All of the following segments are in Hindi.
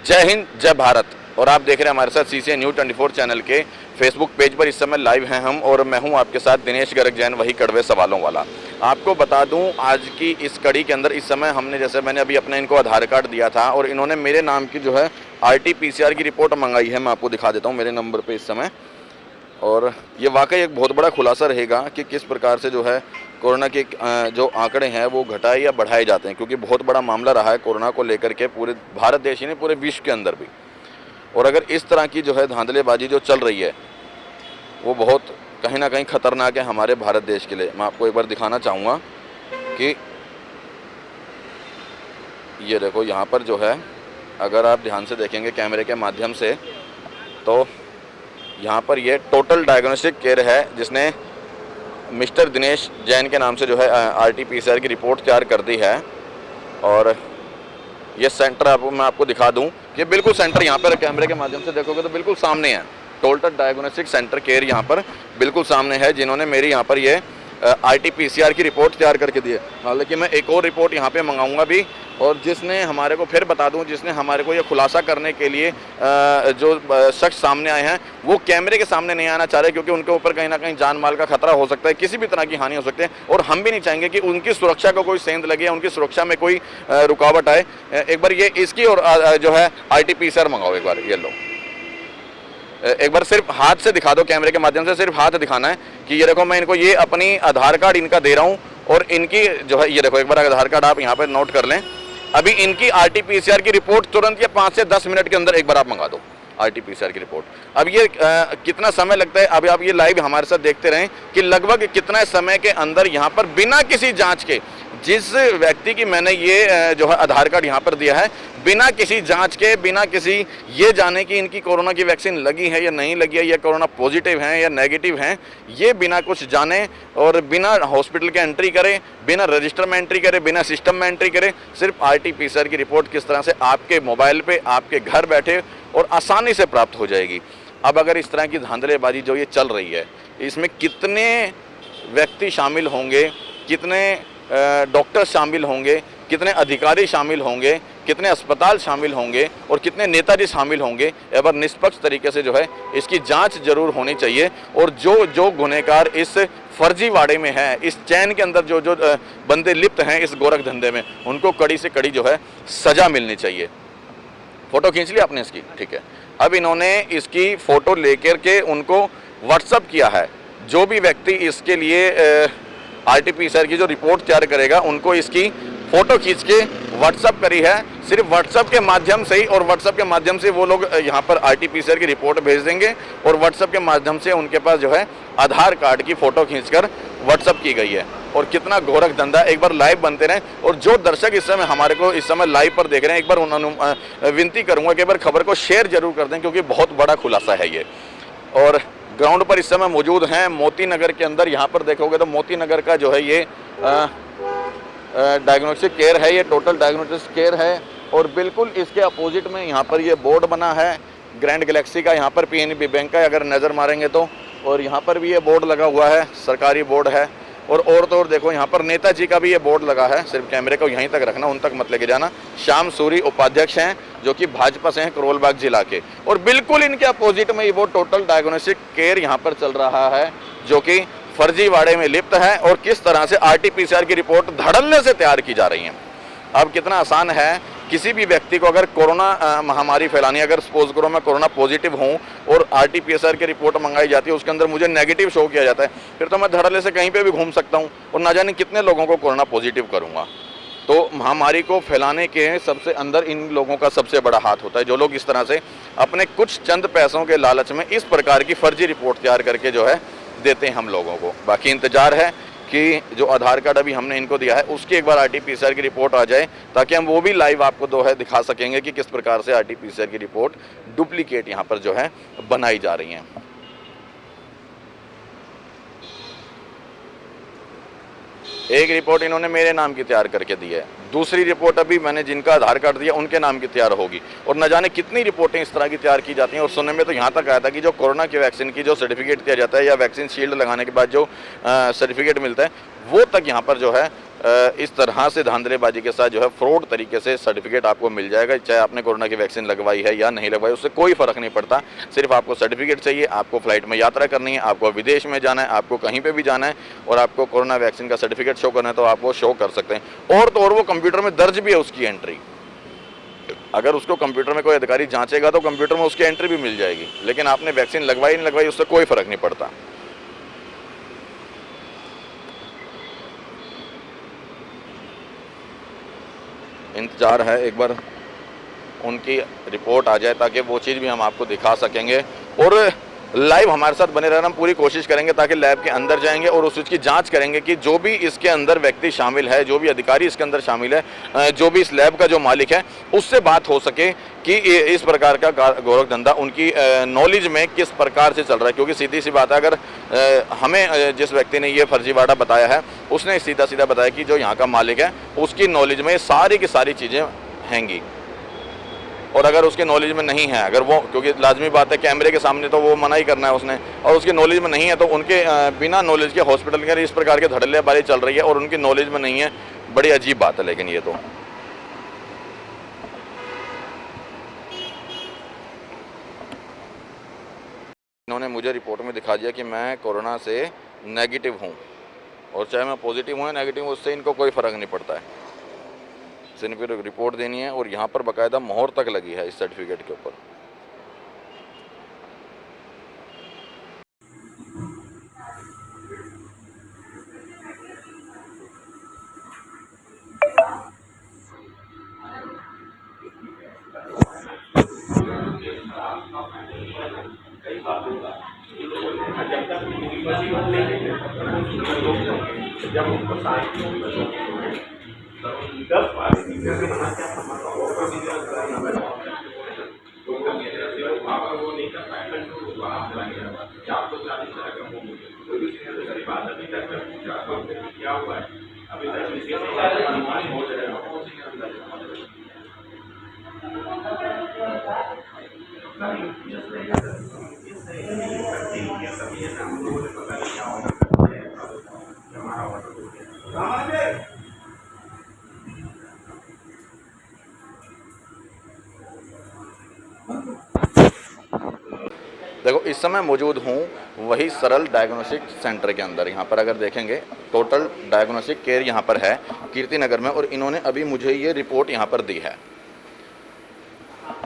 जय हिंद, जय भारत। और आप देख रहे हैं हमारे साथ CCN न्यूज़ 24 चैनल के फेसबुक पेज पर इस समय लाइव हैं हम, और मैं हूं आपके साथ दिनेश गर्ग जैन, वही कड़वे सवालों वाला। आपको बता दूं, आज की इस कड़ी के अंदर इस समय मैंने अभी अपने इनको आधार कार्ड दिया था और इन्होंने मेरे नाम की जो है RT-PCR की रिपोर्ट मंगाई है। मैं आपको दिखा देता हूँ मेरे नंबर पर इस समय। और ये वाकई एक बहुत बड़ा खुलासा रहेगा कि किस प्रकार से जो है कोरोना के जो आंकड़े हैं वो घटाए या बढ़ाए जाते हैं, क्योंकि बहुत बड़ा मामला रहा है कोरोना को लेकर के पूरे भारत देश ही नहीं, पूरे विश्व के अंदर भी। और अगर इस तरह की जो है धांधलेबाजी जो चल रही है वो बहुत कहीं ना कहीं ख़तरनाक है हमारे भारत देश के लिए। मैं आपको एक बार दिखाना चाहूँगा कि ये देखो, यहाँ पर जो है अगर आप ध्यान से देखेंगे कैमरे के माध्यम से, तो यहाँ पर ये टोटल डायग्नोस्टिक केयर है जिसने मिस्टर दिनेश जैन के नाम से जो है RT-PCR की रिपोर्ट तैयार कर दी है। और ये सेंटर मैं आपको दिखा दूं कि बिल्कुल सेंटर यहाँ पर कैमरे के माध्यम से देखोगे तो बिल्कुल सामने है। टोटल डायग्नोस्टिक सेंटर केयर यहाँ पर बिल्कुल सामने है, जिन्होंने मेरी यहाँ पर ये RT-PCR की रिपोर्ट तैयार करके दी है। हालांकि मैं एक और रिपोर्ट यहाँ पे मंगाऊंगा भी, और जिसने हमारे को फिर बता दूं, जिसने हमारे को ये खुलासा करने के लिए जो शख्स सामने आए हैं वो कैमरे के सामने नहीं आना चाह रहे, क्योंकि उनके ऊपर कहीं ना कहीं जान माल का खतरा हो सकता है, किसी भी तरह की हानि हो सकती है। और हम भी नहीं चाहेंगे कि उनकी सुरक्षा को कोई सेंध लगे, उनकी सुरक्षा में कोई रुकावट आए। एक बार ये इसकी और जो है RT-PCR मंगाओ। एक बार ये लो, एक बार सिर्फ हाथ से दिखा दो, कैमरे के माध्यम से सिर्फ हाथ दिखाना है कि ये देखो, मैं इनको ये अपनी आधार कार्ड इनका दे रहा हूँ, और इनकी जो है ये देखो, एक बार आधार कार्ड आप यहाँ पर नोट कर लें। अभी इनकी RT-PCR की रिपोर्ट तुरंत या 5 से 10 मिनट के अंदर एक बार आप मंगा दो RT-PCR की रिपोर्ट। अब ये कितना समय लगता है, अभी आप ये लाइव हमारे साथ देखते रहें कि लगभग कितना समय के अंदर यहाँ पर बिना किसी जांच के, जिस व्यक्ति की मैंने ये जो है आधार कार्ड यहाँ पर दिया है, बिना किसी जांच के, बिना किसी ये जाने कि इनकी कोरोना की वैक्सीन लगी है या नहीं लगी है, या कोरोना पॉजिटिव हैं या नेगेटिव हैं, ये बिना कुछ जाने और बिना हॉस्पिटल के एंट्री करे, बिना रजिस्टर में एंट्री करे, बिना सिस्टम में एंट्री करे, सिर्फ RT-PCR की रिपोर्ट किस तरह से आपके मोबाइल पे आपके घर बैठे और आसानी से प्राप्त हो जाएगी। अब अगर इस तरह की धांधलेबाजी जो ये चल रही है, इसमें कितने व्यक्ति शामिल होंगे, कितने डॉक्टर शामिल होंगे, कितने अधिकारी शामिल होंगे, कितने अस्पताल शामिल होंगे और कितने नेताजी शामिल होंगे, एक बार निष्पक्ष तरीके से जो है इसकी जांच जरूर होनी चाहिए। और जो गुनहगार इस फर्जीवाड़े में है, इस चैन के अंदर जो बंदे लिप्त हैं इस गोरख धंधे में, उनको कड़ी से कड़ी जो है सजा मिलनी चाहिए। फोटो खींच ली आपने इसकी, ठीक है। अब इन्होंने इसकी फ़ोटो लेकर के उनको व्हाट्सअप किया है। जो भी व्यक्ति इसके लिए RT-PCR की जो रिपोर्ट तैयार करेगा, उनको इसकी फ़ोटो खींच के व्हाट्सअप करी है। सिर्फ व्हाट्सअप के माध्यम से ही, और व्हाट्सअप के माध्यम से वो लोग यहाँ पर RT-PCR की रिपोर्ट भेज देंगे, और व्हाट्सअप के माध्यम से उनके पास जो है आधार कार्ड की फ़ोटो खींचकर व्हाट्सअप की गई है। और कितना गोरख धंधा। एक बार लाइव बनते रहें, और जो दर्शक इस समय हमारे को इस समय लाइव पर देख रहे हैं, एक बार उन्होंने विनती करूँगा कि एक बार खबर को शेयर जरूर कर दें, क्योंकि बहुत बड़ा खुलासा है ये। और ग्राउंड पर इस समय मौजूद हैं मोती नगर के अंदर। यहाँ पर देखोगे तो मोती नगर का जो है ये डायग्नोस्टिक केयर है, ये टोटल डायग्नोस्टिक केयर है। और बिल्कुल इसके अपोजिट में यहाँ पर ये बोर्ड बना है ग्रैंड गैलेक्सी का, यहाँ पर PNB बैंक का अगर नज़र मारेंगे तो। और यहाँ पर भी ये बोर्ड लगा हुआ है, सरकारी बोर्ड है। और तो और देखो, यहाँ पर नेताजी का भी ये बोर्ड लगा है। सिर्फ कैमरे को यहीं तक रखना, उन तक मत लेके जाना। श्याम सूरी उपाध्यक्ष हैं, जो कि भाजपा से हैं, करोल बाग जिला के। और बिल्कुल इनके अपोजिट में ये वो टोटल डायग्नोस्टिक केयर यहाँ पर चल रहा है, जो कि फर्जीवाड़े में लिप्त है। और किस तरह से RT-PCR की रिपोर्ट धड़ल्ले से तैयार की जा रही है। अब कितना आसान है, किसी भी व्यक्ति को अगर कोरोना महामारी फैलानी, अगर सपोज करो मैं कोरोना पॉजिटिव हूँ और RT-PCR की रिपोर्ट मंगाई जाती है, उसके अंदर मुझे नेगेटिव शो किया जाता है, फिर तो मैं धड़ल्ले से कहीं पे भी घूम सकता हूँ और ना जाने कितने लोगों को कोरोना पॉजिटिव करूँगा। तो महामारी को फैलाने के सबसे अंदर इन लोगों का सबसे बड़ा हाथ होता है, जो लोग इस तरह से अपने कुछ चंद पैसों के लालच में इस प्रकार की फर्जी रिपोर्ट तैयार करके जो है देते हैं हम लोगों को। बाकी इंतजार है कि जो आधार कार्ड अभी हमने इनको दिया है उसकी एक बार RT-PCR की रिपोर्ट आ जाए, ताकि हम वो भी लाइव आपको जो है दिखा सकेंगे कि किस प्रकार से RT-PCR की रिपोर्ट डुप्लीकेट यहाँ पर जो है बनाई जा रही हैं। एक रिपोर्ट इन्होंने मेरे नाम की तैयार करके दी है, दूसरी रिपोर्ट अभी मैंने जिनका आधार कार्ड दिया उनके नाम की तैयार होगी, और न जाने कितनी रिपोर्टें इस तरह की तैयार की जाती हैं। और सुनने में तो यहाँ तक आया था कि जो कोरोना की वैक्सीन की जो सर्टिफिकेट दिया जाता है, या वैक्सीन शील्ड लगाने के बाद जो सर्टिफिकेट मिलता है, वो तक यहाँ पर जो है इस तरह से धांधलेबाजी के साथ जो है फ्रॉड तरीके से सर्टिफिकेट आपको मिल जाएगा। चाहे आपने कोरोना की वैक्सीन लगवाई है या नहीं लगवाई, उससे कोई फ़र्क नहीं पड़ता। सिर्फ आपको सर्टिफिकेट चाहिए, आपको फ्लाइट में यात्रा करनी है, आपको विदेश में जाना है, आपको कहीं पे भी जाना है और आपको कोरोना वैक्सीन का सर्टिफिकेट शो करना है तो आप वो शो कर सकते हैं। और तो और वो कंप्यूटर में दर्ज भी है उसकी एंट्री। अगर उसको कंप्यूटर में कोई अधिकारी जांचेगा तो कंप्यूटर में उसकी एंट्री भी मिल जाएगी। लेकिन आपने वैक्सीन लगवाई नहीं लगवाई, उससे कोई फ़र्क नहीं पड़ता। इंतज़ार है एक बार उनकी रिपोर्ट आ जाए ताकि वो चीज़ भी हम आपको दिखा सकेंगे। और लाइव हमारे साथ बने रहना, हम पूरी कोशिश करेंगे ताकि लैब के अंदर जाएंगे और उस चीज़ की जांच करेंगे कि जो भी इसके अंदर व्यक्ति शामिल है, जो भी अधिकारी इसके अंदर शामिल है, जो भी इस लैब का जो मालिक है, उससे बात हो सके कि इस प्रकार का गोरख धंधा उनकी नॉलेज में किस प्रकार से चल रहा है। क्योंकि सीधी सी बात है, अगर हमें जिस व्यक्ति ने ये फर्जीवाड़ा बताया है उसने सीधा सीधा बताया कि जो यहाँ का मालिक है उसकी नॉलेज में सारी की सारी चीज़ें हैंगी। और अगर उसके नॉलेज में नहीं है, अगर वो, क्योंकि लाजमी बात है कैमरे के सामने तो वो मना ही करना है उसने, और उसकी नॉलेज में नहीं है तो उनके बिना नॉलेज के हॉस्पिटल के इस प्रकार के धड़ल्लेबाजी चल रही है और उनकी नॉलेज में नहीं है, बड़ी अजीब बात है। लेकिन ये तो इन्होंने मुझे रिपोर्ट में दिखा दिया कि मैं कोरोना से नेगेटिव हूँ और चाहे मैं पॉजिटिव हूँ या नेगेटिव हूँ उससे इनको कोई फ़र्क नहीं पड़ता है। सिर्फ रिपोर्ट देनी है और यहाँ पर बाकायदा मोहर तक लगी है इस सर्टिफिकेट के ऊपर। देखो इस समय मौजूद हूँ वही सरल डायग्नोस्टिक सेंटर के अंदर। यहाँ पर अगर देखेंगे टोटल डायग्नोस्टिक केयर यहाँ पर है कीर्ति नगर में, और इन्होंने अभी मुझे ये रिपोर्ट यहाँ पर दी है।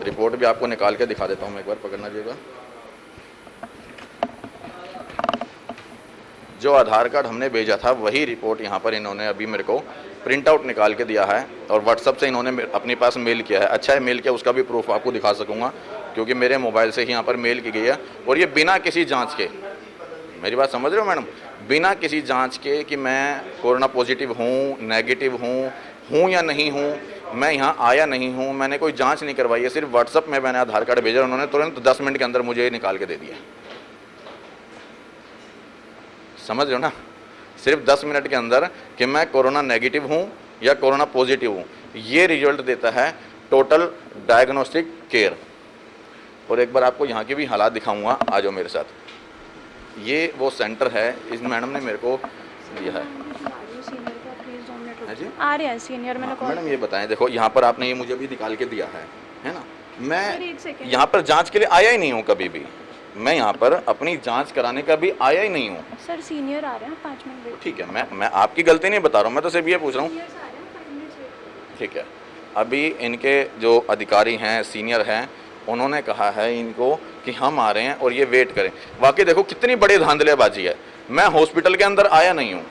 रिपोर्ट भी आपको निकाल के दिखा देता हूँ, एक बार पकड़ना चाहिएगा। जो आधार कार्ड हमने भेजा था वही रिपोर्ट यहाँ पर इन्होंने अभी मेरे को प्रिंट आउट निकाल के दिया है और व्हाट्सअप से इन्होंने अपने पास मेल किया है। अच्छा है मेल किया, उसका भी प्रूफ आपको दिखा सकूँगा क्योंकि मेरे मोबाइल से ही यहाँ पर मेल की गई है। और ये बिना किसी जांच के, मेरी बात समझ रहे हो मैडम, बिना किसी जांच के कि मैं कोरोना पॉजिटिव हूँ, नेगेटिव हूँ या नहीं हूँ, मैं यहाँ आया नहीं हूँ, मैंने कोई जांच नहीं करवाई है, सिर्फ व्हाट्सअप में मैंने आधार कार्ड भेजा, उन्होंने तुरंत 10 मिनट के अंदर मुझे निकाल के दे दिया। समझ रहे हो ना, सिर्फ 10 मिनट के अंदर कि मैं कोरोना नेगेटिव हूँ या कोरोना पॉजिटिव हूँ, ये रिजल्ट देता है टोटल डायग्नोस्टिक केयर। और एक बार आपको यहाँ की भी हालात दिखाऊंगा, आ जाओ मेरे साथ। ये वो सेंटर है, इस मैडम ने मेरे को दिया है जी। आ रहे हैं सीनियर, मैंने कॉल। मैडम ये बताएं, देखो यहाँ पर आपने ये मुझे भी निकाल के दिया है ना। मैं यहाँ पर जांच के लिए आया ही नहीं हूँ कभी भी, मैं यहाँ पर अपनी जांच कराने का भी आया ही नहीं हूँ। सर सीनियर आ रहे हैं, 5 मिनट वेट। ठीक है, मैं आपकी गलती नहीं बता रहा हूँ, मैं तो सिर्फ ये पूछ रहा हूँ। ठीक है, अभी इनके जो अधिकारी हैं, सीनियर हैं, उन्होंने कहा है इनको कि हम आ रहे हैं और ये वेट करें। वाकई देखो कितनी बड़ी धांधलेबाजी है। मैं हॉस्पिटल के अंदर आया नहीं हूँ,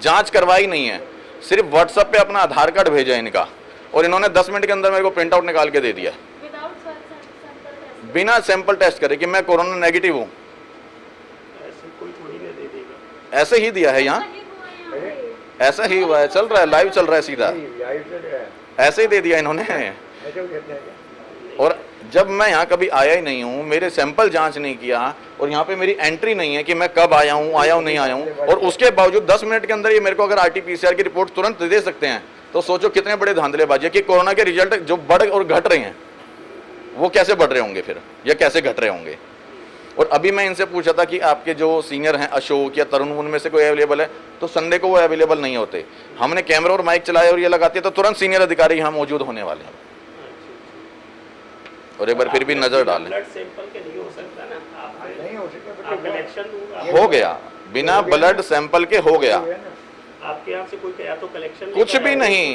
जांच करवाई नहीं है, सिर्फ व्हाट्सएप पे अपना आधार कार्ड भेजा है इनका और इन्होंने 10 मिनट के अंदर मेरे को प्रिंट आउट निकाल के दे दिया बिना सैंपल टेस्ट करे कि मैं कोरोना नेगेटिव हूँ। ऐसे ही दिया है यहाँ, ऐसा ही हुआ है, चल रहा है, लाइव चल रहा है, सीधा ऐसे ही दे दिया इन्होंने। और जब मैं यहाँ कभी आया ही नहीं हूँ, मेरे सैंपल जांच नहीं किया और यहाँ पे मेरी एंट्री नहीं है कि मैं कब आया हूँ नहीं आया हूँ, और उसके बावजूद 10 मिनट के अंदर ये मेरे को अगर RT-PCR की रिपोर्ट तुरंत दे सकते हैं तो सोचो कितने बड़े धांधलेबाजी है कि कोरोना के रिजल्ट जो बढ़ और घट रहे हैं वो कैसे बढ़ रहे होंगे फिर, या कैसे घट रहे होंगे। और अभी मैं इनसे पूछा था कि आपके जो सीनियर हैं अशोक या तरुण, उनमें से कोई अवेलेबल है, तो संडे को वो अवेलेबल नहीं होते। हमने कैमरा और माइक चलाया और ये लगाते तो तुरंत सीनियर अधिकारी यहाँ मौजूद होने वाले हैं और एक बार फिर भी नजर डालें। ब्लड सैंपल के नहीं हो सकता ना, नहीं हो सकता, कलेक्शन हो गया, बिना ब्लड सैंपल के हो गया, आपके यहाँ से कोई या तो कलेक्शन कुछ भी नहीं,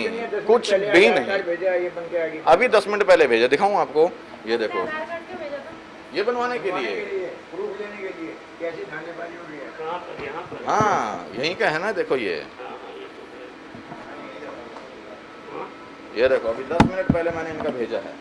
कुछ भी नहीं। अभी 10 मिनट पहले भेजा, दिखाऊं आपको, ये देखो, ये बनवाने के लिए, प्रूफ लेने के लिए कैसी धांधलीबाजी हो रही है। कहाँ पर? यहाँ पर? हाँ यहीं का है ना, देखो ये हाँ, ये देखो, अभी 10 मिनट पहले मैंने इनका भेजा है।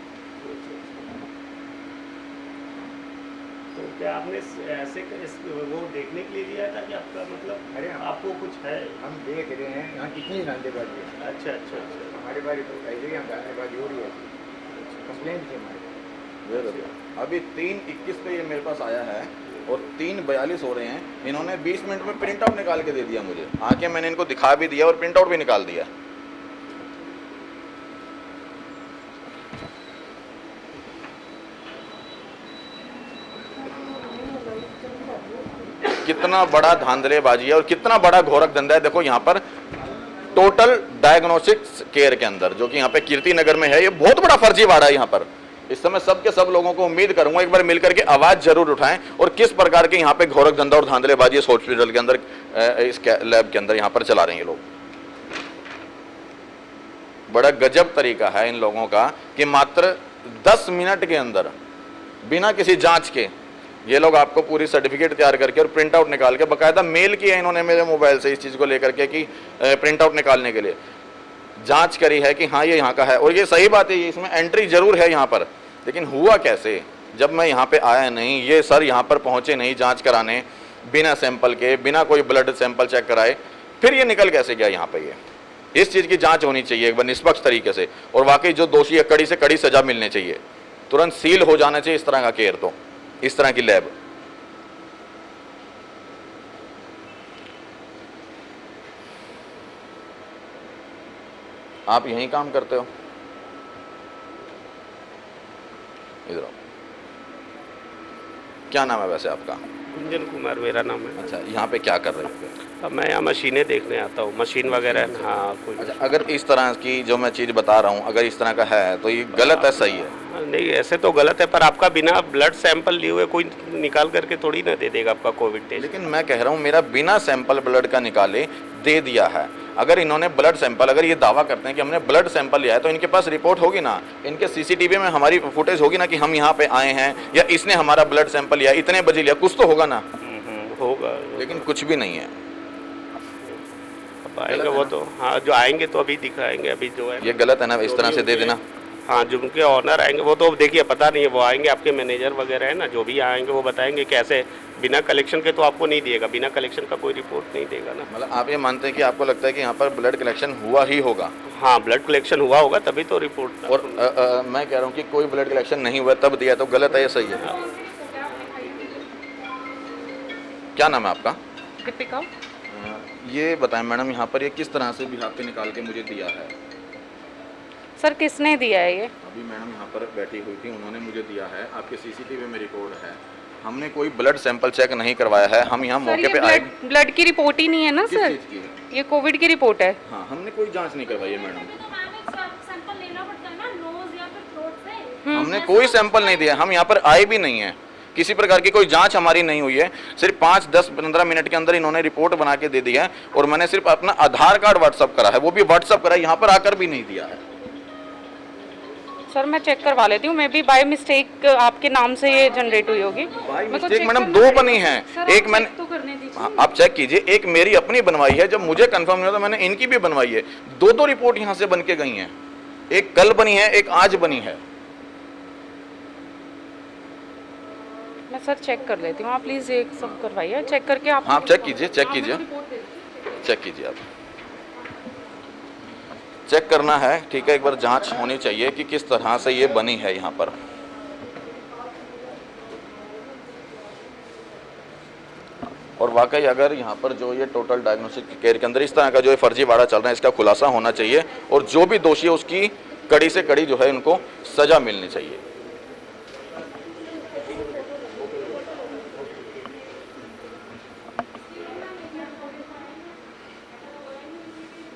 तो क्या आपने ऐसे वो देखने के लिए दिया था कि आपका मतलब, अरे आपको कुछ है? हम देख रहे हैं यहाँ कितनी धांधलीबाजी है। अच्छा अच्छा अच्छा। हमारे बारे तो ऐसे ही हम धांधलीबाजी हो रही है, कंप्लेंट थी हमारे। ये देखो, अभी 3:21 पे ये मेरे पास आया है और 3:42 हो रहे हैं। इन्होंने 20 मिनट में प्रिंट आउट निकाल के दे दिया मुझे, आके मैंने इनको दिखा भी दिया और प्रिंट आउट भी निकाल दिया। कितना बड़ा धांधलेबाजी है और कितना बड़ा घोरक धंधा है। देखो यहाँ पर टोटल डायग्नोस्टिक्स केयर के अंदर, जो कि यहाँ पे कीर्ति नगर में है, ये बहुत बड़ा फर्जीवाड़ा है यहाँ पर। इस समय सब के सब लोगों को उम्मीद करूंगा एक बार मिलकर के आवाज जरूर उठाएं और किस प्रकार के यहाँ पे घोरक धंधा और धांधलेबाजी इस हॉस्पिटल के अंदर, इस लैब के अंदर यहाँ पर चला रहे हैं ये लोग। बड़ा गजब तरीका है इन लोगों का कि मात्र 10 मिनट के अंदर बिना किसी जांच के ये लोग आपको पूरी सर्टिफिकेट तैयार करके और प्रिंट आउट निकाल के, बाकायदा मेल किया इन्होंने मेरे मोबाइल से इस चीज़ को लेकर के कि प्रिंट आउट निकालने के लिए जांच करी है कि हाँ ये यहाँ का है। और ये सही बात है, ये इसमें एंट्री जरूर है यहाँ पर, लेकिन हुआ कैसे? जब मैं यहाँ पे आया नहीं, ये सर यहाँ पर पहुँचे नहीं जांच कराने, बिना सैंपल के, बिना कोई ब्लड सैंपल चेक कराए, फिर ये निकल कैसे गया यहाँ पे? ये इस चीज़ की जांच होनी चाहिए एक बार निष्पक्ष तरीके से, और वाकई जो दोषी है कड़ी से कड़ी सजा मिलनी चाहिए, तुरंत सील हो जाना चाहिए इस तरह का केयर, तो इस तरह की लैब। आप यहीं काम करते हो? इधर आओ। क्या नाम है वैसे आपका? गुंजन कुमार मेरा नाम है। अच्छा, यहाँ पे क्या कर रहे हो? अब मैं यहाँ मशीनें देखने आता हूँ, मशीन वगैरह। हाँ कोई अच्छा, अगर इस तरह की जो मैं चीज़ बता रहा हूँ अगर इस तरह का है तो ये गलत है, सही है? नहीं ऐसे तो गलत है, पर आपका बिना ब्लड सैंपल लिए हुए कोई निकाल करके थोड़ी ना दे देगा आपका कोविड टेस्ट। लेकिन मैं कह रहा हूँ मेरा बिना सैंपल ब्लड का निकाले दे दिया है। अगर इन्होंने ब्लड सैंपल, अगर ये दावा करते हैं कि हमने ब्लड सैंपल लिया है, तो इनके पास रिपोर्ट होगी ना, इनके सीसीटीवी में हमारी फुटेज होगी ना कि हम यहाँ पे आए हैं या इसने हमारा ब्लड सैंपल लिया, इतने बजे लिया, कुछ तो होगा ना। होगा, लेकिन कुछ भी नहीं है। अब आएंगे वो तो, हाँ जो आएंगे तो अभी दिखाएंगे, अभी जो है ये गलत है ना, इस तरह से दे देना। हाँ जो उनके ऑनर आएंगे वो तो देखिए पता नहीं है, वो आएंगे आपके मैनेजर वगैरह है ना, जो भी आएंगे वो बताएंगे कैसे बिना कलेक्शन के तो आपको नहीं देगा, बिना कलेक्शन का कोई रिपोर्ट नहीं देगा ना। मतलब आप ये मानते हैं कि आपको लगता है कि यहाँ पर ब्लड कलेक्शन हुआ ही होगा? हाँ ब्लड कलेक्शन हुआ होगा तभी तो रिपोर्ट। और मैं कह रहा हूँ कि कोई ब्लड कलेक्शन नहीं हुआ तब दिया, तो गलत है या सही है? क्या नाम है आपका? दीपिका। ये बताएं मैडम, यहाँ पर ये किस तरह से भी हाथ पे निकाल के मुझे दिया है? सर किसने दिया है ये? अभी मैडम यहाँ पर बैठी हुई थी, उन्होंने मुझे दिया है, आपके सीसीटीवी में रिकॉर्ड है। हमने कोई ब्लड सैंपल चेक नहीं करवाया है, हम यहाँ मौके पे आए। ब्लड की रिपोर्ट ही नहीं है ना किस सर, चीज़ की है? ये कोविड की रिपोर्ट है। हाँ, हमने कोई जांच नहीं करवाई है मैडम। सैंपल लेना पड़ता है ना, नोज या फिर थ्रोट से। हमने कोई सैंपल नहीं दिया, हम यहाँ पर आए भी नहीं है, किसी प्रकार की कोई जांच हमारी नहीं हुई है। सिर्फ 5, 10, 15 मिनट के अंदर इन्होंने रिपोर्ट बना के दे दी है और मैंने सिर्फ अपना आधार कार्ड व्हाट्सअप करा है, वो भी व्हाट्सअप करा है, यहाँ पर आकर भी नहीं दिया है। सर मैं चेक करवा लेती हूँ, मे बी बाय मिस्टेक आपके नाम से ये जनरेट हुई होगी। बाय मेरे को मिस्टेक check मैडम करना 2 पड़ेगा। बनी है, सर, एक आप मैंने check तो करने दीजिए। हाँ, आप चेक कीजिए, एक मेरी अपनी बनवाई है, जब मुझे कंफर्म नहीं होता मैंने इनकी भी बनवाई है। 2 रिपोर्ट यहाँ से बन के गई हैं, एक कल बनी है, एक आज बनी है। मैं सर चेक कर लेती हूँ, आप प्लीज ये सब करवाइए, चेक करके आप। हाँ, चेक कीजिए, चेक आप कीजिए, मेरे को report दे दीजिए। चेक कीजिए, आप चेक करना है, ठीक है, एक बार जांच होनी चाहिए कि किस तरह से ये बनी है यहाँ पर। और वाकई अगर यहाँ पर जो ये टोटल डायग्नोस्टिक केयर के अंदर इस तरह का जो फर्जीवाड़ा चल रहा है, इसका खुलासा होना चाहिए और जो भी दोषी है उसकी कड़ी से कड़ी जो है उनको सजा मिलनी चाहिए।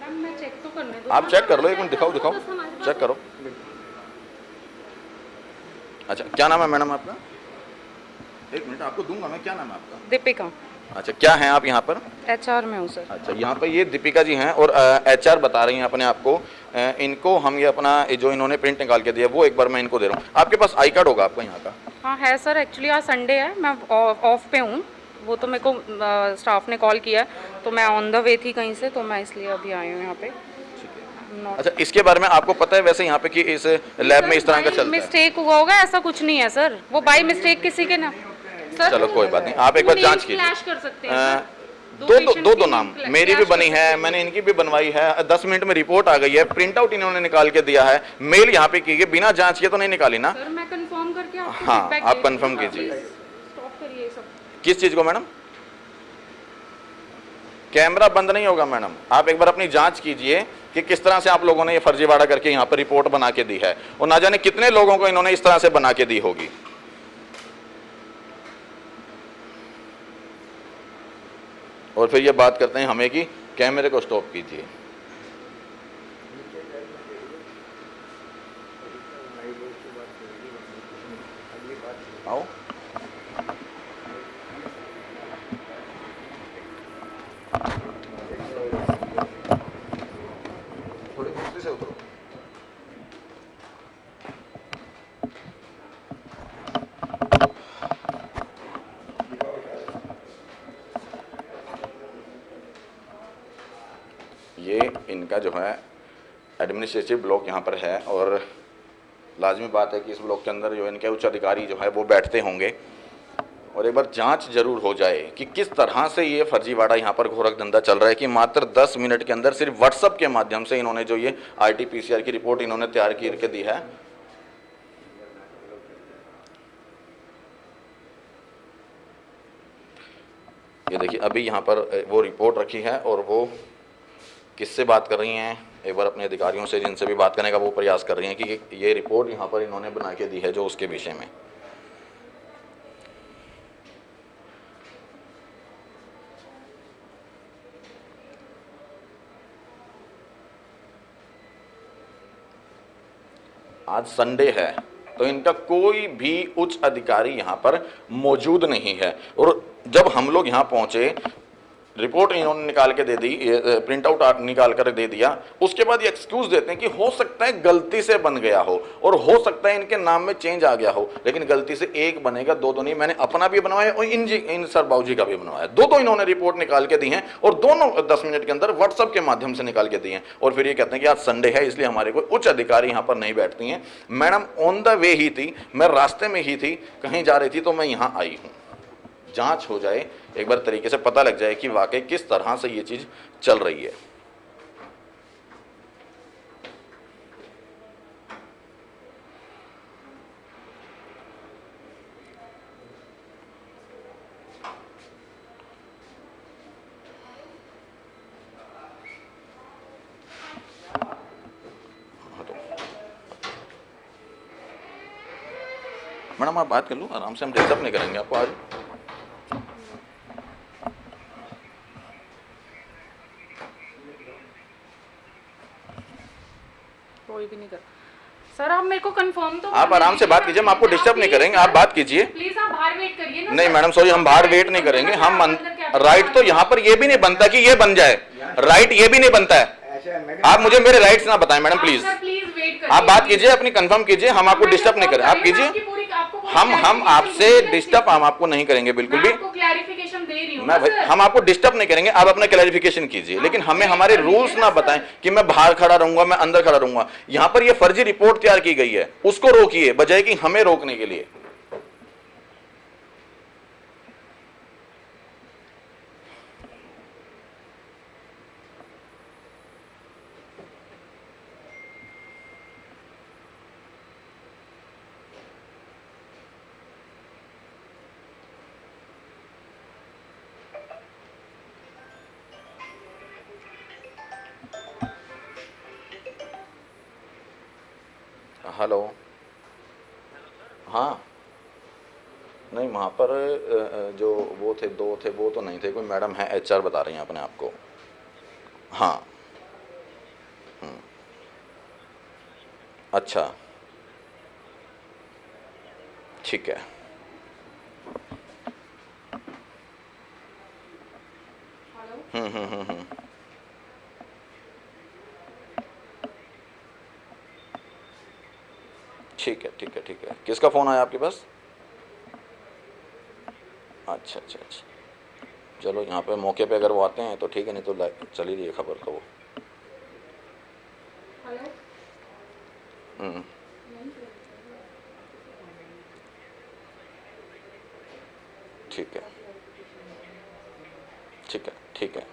मैम मैं चेक तो करने दो। आप चेक कर लो, एक मिनट दिखाओ दिखाओ, चेक करो। अच्छा क्या नाम है मैडम आपका? एक मिनट आपको दूंगा मैं, क्या नाम है आपका? दीपिका, अच्छा क्या हैं आप यहाँ पर? HR में हूँ सर। अच्छा यहाँ पर ये दीपिका जी हैं और HR बता रही हैं अपने आप को। इनको हम ये अपना जो इन्होंने प्रिंट निकाल के दिया वो एक बार मैं इनको दे रहा हूँ। आपके पास आई कार्ड होगा आपका यहाँ का? हाँ है सर, एक्चुअली आज संडे है, मैं ऑफ पे हूँ। वो तो मेरे को स्टाफ ने कॉल किया है, तो मैं ऑन द वे थी कहीं से, तो मैं इसलिए अभी आई हूँ यहाँ पे। अच्छा इसके बारे में आपको पता है वैसे यहाँ पे कि इस लैब में इस तरह का चलता है? मिस्टेक हुआ होगा, ऐसा कुछ नहीं है सर, वो बाई मिस्टेक किसी के ना सर। चलो कोई बात नहीं, आप एक बार जांच कीजिए। फ्लैश कर सकते हैं दो नाम मेरी भी बनी है, मैंने इनकी भी बनवाई है। 10 मिनट में रिपोर्ट आ गई है, प्रिंट आउट इन्होंने निकाल के दिया है, मेल यहाँ पे की गई, बिना जांच किए तो नहीं निकाली ना। सर मैं कंफर्म करके आपको हाँ feedback आप दे कंफर्म दूँगी। कीजिए। स्टॉप करिए ये सब। किस चीज को मैडम? कैमरा बंद नहीं होगा मैडम, आप एक बार अपनी जांच कीजिए कि किस तरह से आप लोगों ने ये फर्जीवाड़ा करके यहाँ पर रिपोर्ट बना के दी है, और ना जाने कितने लोगों को इन्होंने इस तरह से बना के दी होगी। और फिर ये बात करते हैं हमें कि कैमरे को स्टॉप कीजिए। आओ थोड़ी दूसरी से उतरो। ये इनका जो है एडमिनिस्ट्रेटिव ब्लॉक यहाँ पर है, और लाजमी बात है कि इस ब्लॉक के अंदर जो इनके उच्च अधिकारी जो है वो बैठते होंगे, और एक बार जांच जरूर हो जाए कि किस तरह से ये फर्जीवाड़ा यहाँ पर घोरक धंधा चल रहा है कि मात्र 10 मिनट के अंदर सिर्फ व्हाट्सएप के माध्यम से इन्होंने जो ये RT-PCR की रिपोर्ट इन्होंने तैयार करके दी है। ये देखिए अभी यहाँ पर वो रिपोर्ट रखी है, और वो किससे बात कर रही हैं, एक बार अपने अधिकारियों से जिनसे भी बात करने का वो प्रयास कर रही हैं कि ये रिपोर्ट यहाँ पर इन्होंने बना के दी है जो उसके विषय में। आज संडे है तो इनका कोई भी उच्च अधिकारी यहाँ पर मौजूद नहीं है, और जब हम लोग यहाँ पहुंचे रिपोर्ट इन्होंने निकाल के दे दी, प्रिंट आउट निकाल कर दे दिया, उसके बाद ये एक्सक्यूज देते हैं कि हो सकता है गलती से बन गया हो, और हो सकता है इनके नाम में चेंज आ गया हो, लेकिन गलती से एक बनेगा, दो तो नहीं। मैंने अपना भी बनवाया और इन सर बाबू जी का भी बनवाया, दो इन्होंने रिपोर्ट निकाल के दी हैं, और दोनों 10 मिनट के अंदर व्हाट्सएप के माध्यम से निकाल के दी हैं। और फिर ये कहते हैं कि आज संडे है इसलिए हमारे कोई उच्च अधिकारी यहाँ पर नहीं बैठती हैं। मैडम ऑन द वे ही थी, मैं रास्ते में ही थी, कहीं जा रही थी तो मैं यहाँ आई हूँ। जांच हो जाए, एक बार तरीके से पता लग जाए कि वाकई किस तरह से ये चीज चल रही है। मैडम आप बात कर लो आराम से, हम डिस्टर्ब नहीं करेंगे आपको आज। कोई भी नहीं कर सर, आप मेरे को कंफर्म तो आप आराम से बात कीजिए, हम आपको डिस्टर्ब नहीं करेंगे, आप बात कीजिए। प्लीज आप बाहर वेट करिए ना। नहीं मैडम सॉरी, हम बाहर वेट नहीं करेंगे। हम राइट तो यहाँ पर ये भी नहीं बनता कि ये बन जाए, राइट ये भी नहीं बनता है। आप मुझे मेरे राइट्स ना बताएं मैडम प्लीज। आप बात कीजिए अपनी, कंफर्म कीजिए, हम आपको डिस्टर्ब नहीं करें, आप कीजिए। हम आपसे डिस्टर्ब हम आपको नहीं करेंगे बिल्कुल भी। क्लैरिफिकेशन दे रही हूं मैं हम आपको डिस्टर्ब नहीं करेंगे, आप अपना क्लैरिफिकेशन कीजिए, लेकिन हमें हमारे रूल्स ना बताएं कि मैं बाहर खड़ा रहूंगा, मैं अंदर खड़ा रहूंगा। यहाँ पर ये फर्जी रिपोर्ट तैयार की गई है, उसको रोकिए बजाय कि हमें रोकने के लिए। हेलो, हाँ नहीं वहाँ पर जो वो थे, दो थे, वो तो नहीं थे, कोई मैडम है HR बता रही हैं अपने आप को। हाँ अच्छा, ठीक है। ठीक है, ठीक है, ठीक है। किसका फ़ोन आया आपके पास? अच्छा अच्छा अच्छा, चलो यहाँ पे मौके पे अगर वो आते हैं तो ठीक है, नहीं तो चली रही है खबर तो वो। हम्म, ठीक है, ठीक है, ठीक है।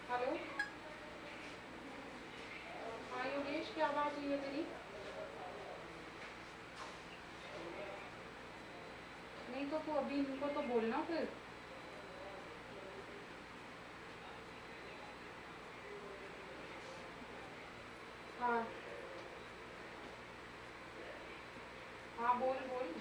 हेलो, हाँ योगेश, क्या बात हुई है तेरी? नहीं तो तू अभी इनको तो बोलना फिर। हाँ हाँ, बोल बोल।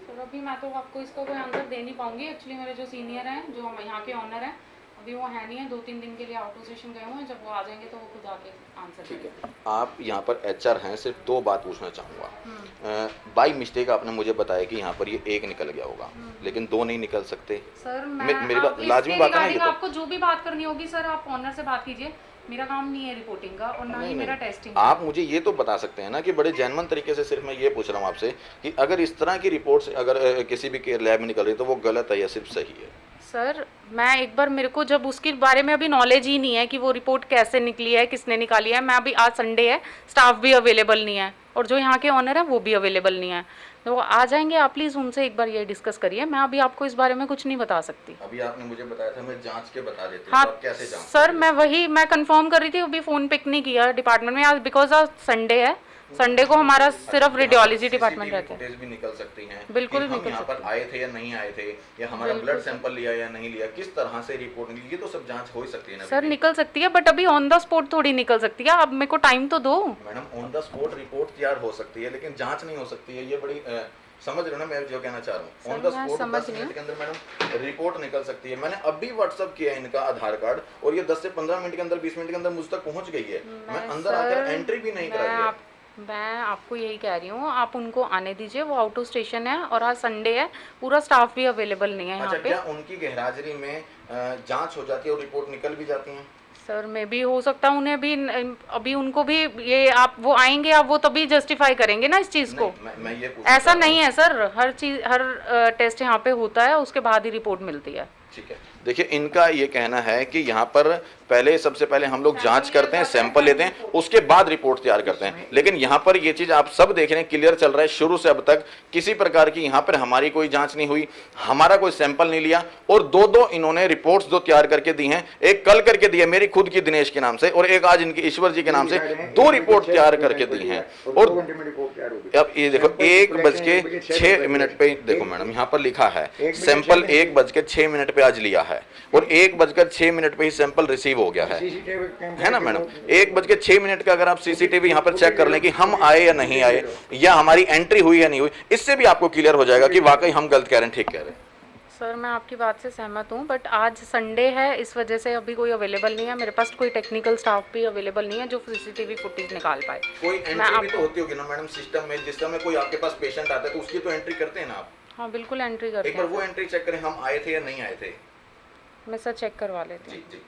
सर अभी मैं तो आपको इसका कोई आंसर दे नहीं पाऊंगी। एक्चुअली मेरे जो सीनियर हैं, जो हम यहाँ के ऑनर हैं, अभी वो है नहीं है, 2-3 दिन के लिए आउट ऑफ स्टेशन गए हुए हैं। जब वो आ जाएंगे तो वो खुद आके आंसर ठीक देंगे। है, आप यहाँ पर एचआर हैं, सिर्फ दो बात पूछना चाहूँगा। बाई मिस्टेक आपने मुझे बताया कि यहाँ पर ये एक निकल गया होगा, लेकिन दो नहीं निकल सकते। सर मेरी बात लाजमी बात है ना, ये तो आपको जो भी बात करनी होगी सर, आप ऑनर से बात कीजिए। मेरा काम नहीं है रिपोर्टिंग का, और ना ही मेरा टेस्टिंग। आप मुझे ये तो बता सकते हैं ना कि बड़े जेन्युइन तरीके से, सिर्फ मैं ये पूछ रहा हूँ आपसे कि अगर इस तरह की रिपोर्ट्स अगर किसी भी लैब में निकल रही है तो वो गलत है या सिर्फ सही है? सर मैं एक बार, मेरे को जब उसके बारे में अभी नॉलेज ही नहीं है कि वो रिपोर्ट कैसे निकली है, किसने निकाली है। मैं अभी, आज संडे है, स्टाफ भी अवेलेबल नहीं है, और जो यहाँ के ऑनर है वो भी अवेलेबल नहीं है। तो वो आ जाएंगे, आप प्लीज़ उनसे एक बार ये डिस्कस करिए। मैं अभी आपको इस बारे में कुछ नहीं बता सकती। अभी आपने मुझे बताया था मैं जांच के बता देती, हाँ तो आप कैसे जांच? सर, मैं कंफर्म कर रही थी, अभी फ़ोन पिक नहीं किया डिपार्टमेंट में आज, बिकॉज आज संडे है। संडे को हमारा सिर्फ रेडियोलॉजी डिपार्टमेंट रहता है। फुटेज भी निकल सकती हैं, बिल्कुल कि हम निकल यहाँ पर आए थे या नहीं आए थे, या हमारा ब्लड सैंपल लिया या नहीं लिया, किस तरह से रिपोर्ट निकली, ये तो सब जांच हो ही सकती है ना। सर निकल सकती है, बट अभी ऑन द स्पॉट थोड़ी निकल सकती है। आप मेरे को टाइम तो दो। Madam, on the spot report तैयार हो सकती है, लेकिन जांच नहीं हो सकती है। ये बड़ी समझ रहे हो ना मैं जो कहना चाह रहा हूँ? ऑन द स्पॉट 10 मिनट के अंदर मैडम रिपोर्ट निकल सकती है। मैंने अभी व्हाट्सअप किया है इनका आधार कार्ड, और ये 10 से 15 मिनट के अंदर, 20 मिनट के अंदर मुझ तक पहुंच गई है। मैं अंदर आकर एंट्री भी नहीं कराई है। मैं आपको यही कह रही हूँ, आप उनको आने दीजिए। वो आउट ऑफ स्टेशन है, और आज संडे है, पूरा स्टाफ भी अवेलेबल नहीं है यहाँ पे। क्या उनकी गैरहाजिरी में जांच हो जाती है और रिपोर्ट निकल भी जाती है? सर में भी हो सकता है, उन्हें भी अभी उनको भी ये, आप वो आएंगे, आप वो तभी जस्टिफाई करेंगे ना इस चीज़ को। मैं ये ऐसा नहीं है सर, हर चीज़, हर टेस्ट यहाँ पे होता है, उसके बाद ही रिपोर्ट मिलती है। ठीक है, देखिए इनका ये कहना है कि यहाँ पर पहले, सबसे पहले हम लोग जांच करते हैं, सैंपल लेते हैं, उसके बाद रिपोर्ट तैयार करते हैं। लेकिन यहाँ पर ये चीज़ आप सब देख रहे हैं, क्लियर चल रहा है शुरू से अब तक। किसी प्रकार की यहाँ पर हमारी कोई जांच नहीं हुई, हमारा कोई सैंपल नहीं लिया, और दो इन्होंने रिपोर्ट्स जो तैयार करके दी हैं, एक कल करके दी है मेरी खुद की दिनेश के नाम से, और एक आज इनकी ईश्वर जी के नाम से, 2 रिपोर्ट तैयार करके दी हैं। और अब ये देखो 1:06 पे, देखो मैडम यहाँ पर लिखा है सैंपल 1:06 पे आज लिया है, और 1:06 पे ही सैंपल रिसीव हो गया है ना मैडम? 1:06 का अगर आप सीसीटीवी यहाँ पर चेक कर लें कि हम आए या नहीं आए, या हमारी एंट्री हुई या नहीं हुई, इससे भी आपको क्लियर हो जाएगा कि वाकई हम गलत कह रहे हैं, ठीक कह रहे हैं। सर मैं आपकी बात से सहमत हूँ, बट आज संडे है, इस वजह से अभी कोई अवेलेबल नहीं है मेरे पास, कोई टेक्निकल स्टाफ भी अवेलेबल नहीं है जो सीसीटीवी फुटेज निकाल पाए। कोई मैं एंट्री भी तो आपको होती होगी ना मैडम सिस्टम में, जिस समय कोई आपके पास पेशेंट आता है तो उसकी तो एंट्री करते हैं ना आप। हाँ बिल्कुल एंट्री करते एक बार हैं वो सर। एंट्री चेक करें, हम आए थे या नहीं आए थे। मैं सर चेक करवा लेती जी हूँ। जी।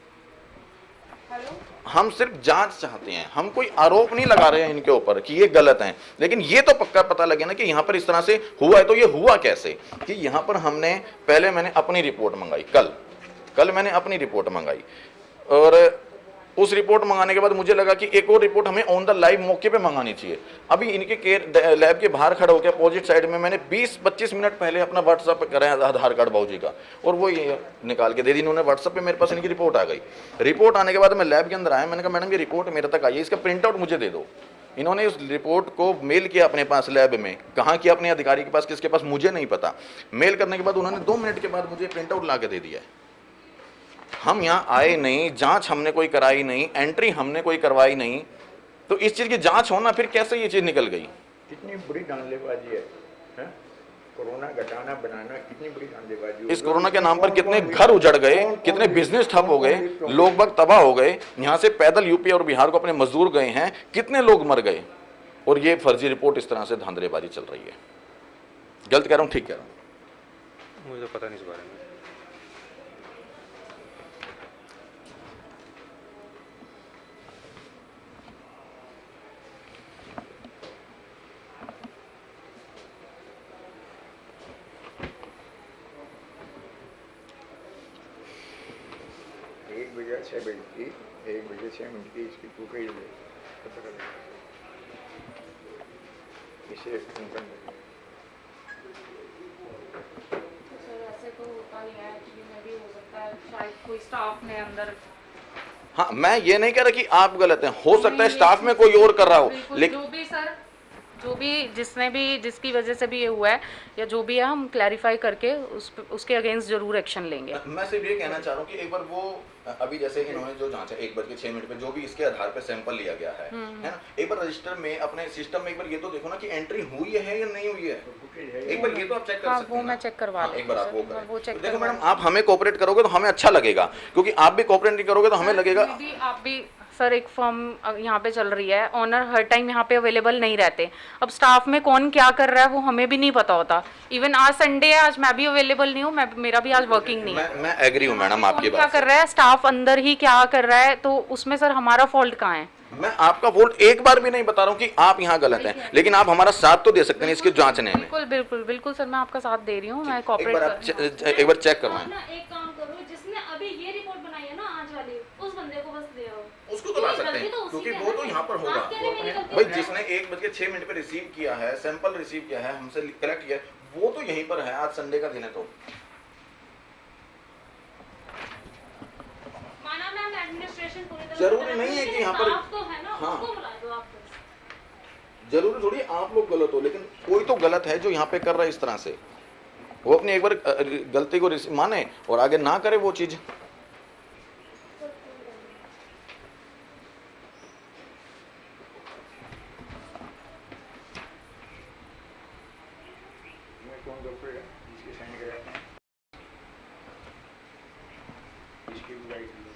हेलो, हम सिर्फ जांच चाहते हैं, हम कोई आरोप नहीं लगा रहे हैं इनके ऊपर कि ये गलत हैं, लेकिन ये तो पक्का पता लगे ना कि यहाँ पर इस तरह से हुआ है तो ये हुआ कैसे। कि यहाँ पर मैंने अपनी रिपोर्ट मंगाई, कल मैंने अपनी रिपोर्ट मंगाई, और उस रिपोर्ट मंगाने के बाद मुझे लगा कि एक और रिपोर्ट हमें ऑन द लाइव मौके पे मंगानी चाहिए। अभी इनके केयर लैब के बाहर खड़ा होकर अपोजिट साइड में मैंने 20-25 मिनट पहले अपना व्हाट्सअप करा है आधार कार्ड बाबूजी का, और वो ये निकाल के दे दी इन्होंने व्हाट्सअप पे। मेरे पास इनकी रिपोर्ट आ गई। रिपोर्ट आने के बाद मैं लैब के अंदर आया, मैंने कहा मैडम ये रिपोर्ट मेरे तक आई है, इसका प्रिंट आउट मुझे दे दो। इन्होंने उस रिपोर्ट को मेल किया अपने पास लैब में, कहाँ किया अपने अधिकारी के पास, किसके पास मुझे नहीं पता। मेल करने के बाद उन्होंने 2 मिनट के बाद मुझे प्रिंट आउट ला के दे दिया है। हम यहाँ आए नहीं, जांच हमने कोई कराई नहीं, एंट्री हमने कोई करवाई नहीं, तो इस चीज़ की जांच होना फिर कैसे ये चीज़ निकल गई। कितनी बुरी धांधलेबाजी है, हैं? कोरोना घटाना बनाना कितनी बड़ी धांधलेबाजी है। इस कोरोना के नाम पर कितने घर उजड़ गए, कितने बिजनेस ठप हो गए, लोग बाग तबाह हो गए। यहाँ से पैदल यूपी और बिहार को अपने मजदूर गए हैं, कितने लोग मर गए, और ये फर्जी रिपोर्ट इस तरह से धांधलेबाजी चल रही है। गलत कह रहा हूँ, ठीक कह रहा हूँ? मुझे तो पता नहीं इस बारे में। एक बजे 6 मिनट की, 1 बजे 6 मिनट की इसकी फुटेज है, पता कर इसे उनका सर ऐसे तो होता नहीं है, एक्चुअली में भी हो सकता है शायद कोई स्टाफ ने अंदर। हाँ, मैं ये नहीं कह रहा कि आप गलत हैं, हो सकता है नहीं, स्टाफ में कोई और कर रहा हो, बिल्कुल, लेकिन जो भी सर, जो भी जिसने भी जिसकी वजह से भी ये हुआ है या जो भी है, हम क्लैरिफाई करके उसके अगेंस्ट जरूर एक्शन लेंगे। मैं सिर्फ ये कहना चाह रहा हूँ कि एक बार वो अभी जैसे इन्होंने जो जांचा 1:06 पे जो भी इसके आधार पे सैंपल लिया गया है ना, एक बार रजिस्टर में अपने सिस्टम में एक बार ये तो देखो ना कि एंट्री हुई है या नहीं हुई है। एक बार ये तो आप चेक कर हाँ, सकते वो हैं ना। मैं चेक करवा हाँ, लेती एक बार हूँ आप वो सर, करें। वो चेक तो देखो करवा मैडम, आप हमें कोऑपरेट करोगे तो हमें अच्छा लगेगा, क्योंकि आप भी कोऑपरेट नहीं करोगे तो हमें लगेगा। आप भी सर, एक फॉर्म यहाँ पे चल रही है, ऑनर हर टाइम यहाँ पे अवेलेबल नहीं रहते। अब स्टाफ में कौन क्या कर रहा है वो हमें भी नहीं पता होता। इवन आज संडे है, आज मैं भी अवेलेबल नहीं हूँ, मेरा भी आज वर्किंग नहीं है। मैं एग्री हूँ मैडम आपकी कौन क्या बात कर रहा है, स्टाफ अंदर ही क्या कर रहा है, तो उसमें सर हमारा फॉल्ट कहाँ है? से। मैं आपका वोट एक बार भी नहीं बता रहा हूँ कि आप यहाँ गलत हैं, लेकिन आप हमारा साथ तो दे सकते हैं इसके जांचने में। बिल्कुल बिल्कुल बिल्कुल सर, मैं आपका साथ दे रही हूँ, मैं एक कॉपरेट बार आप एक बार चेक करवाएं। ना एक काम करो, जिसने अभी ये रिपोर्ट बनाई है ना आज वाली, उस बंदे को बस ले आओ। उसको तो ला सकते गलती हैं, तो उसी क्योंकि की वो है तो ना। यहाँ पर होगा। आप कह रहे हैं मेरी गलती भाई है। जिसने 1:06 पे रिसीव किया है, सैंपल रिसीव किया है, हमसे कलेक्ट किया है, वो तो यहीं पर है। आज संडे का दिन है तो माना मैम एडमिनिस्ट्रेशन पूरी तरह जरूरी से नहीं है कि लेकिन यहाँ पर- स्टाफ तो है ना, हाँ। उसको बुला दो आप बस। जरूरी थोड़ी आप लोग गलत हो, लेकिन कोई तो गलत है जो यहाँ पे कर रहा है इस तरह से। वो अपनी एक बार गलती को माने और आगे ना करे वो चीज। मैं कौन डॉक्टर है इसके साइन कराते हैं, इसकी बुराई की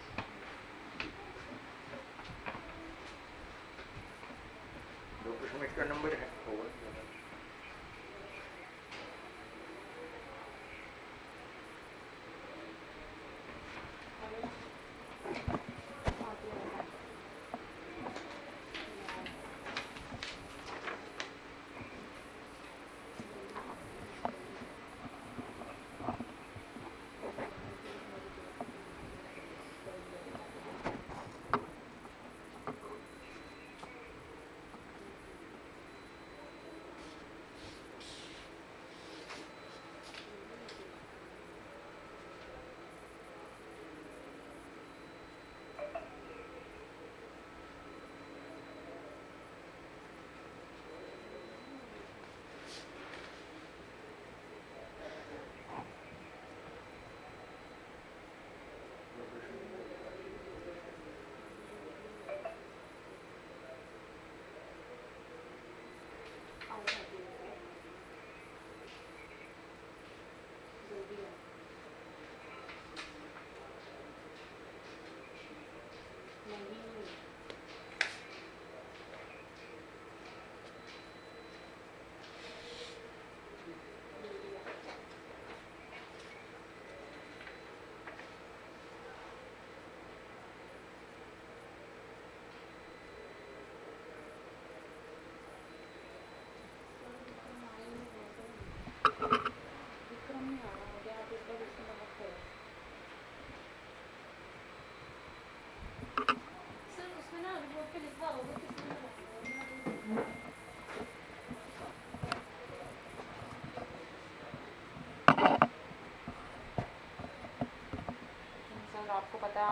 डॉक्टर सुमित का नंबर है, होगा।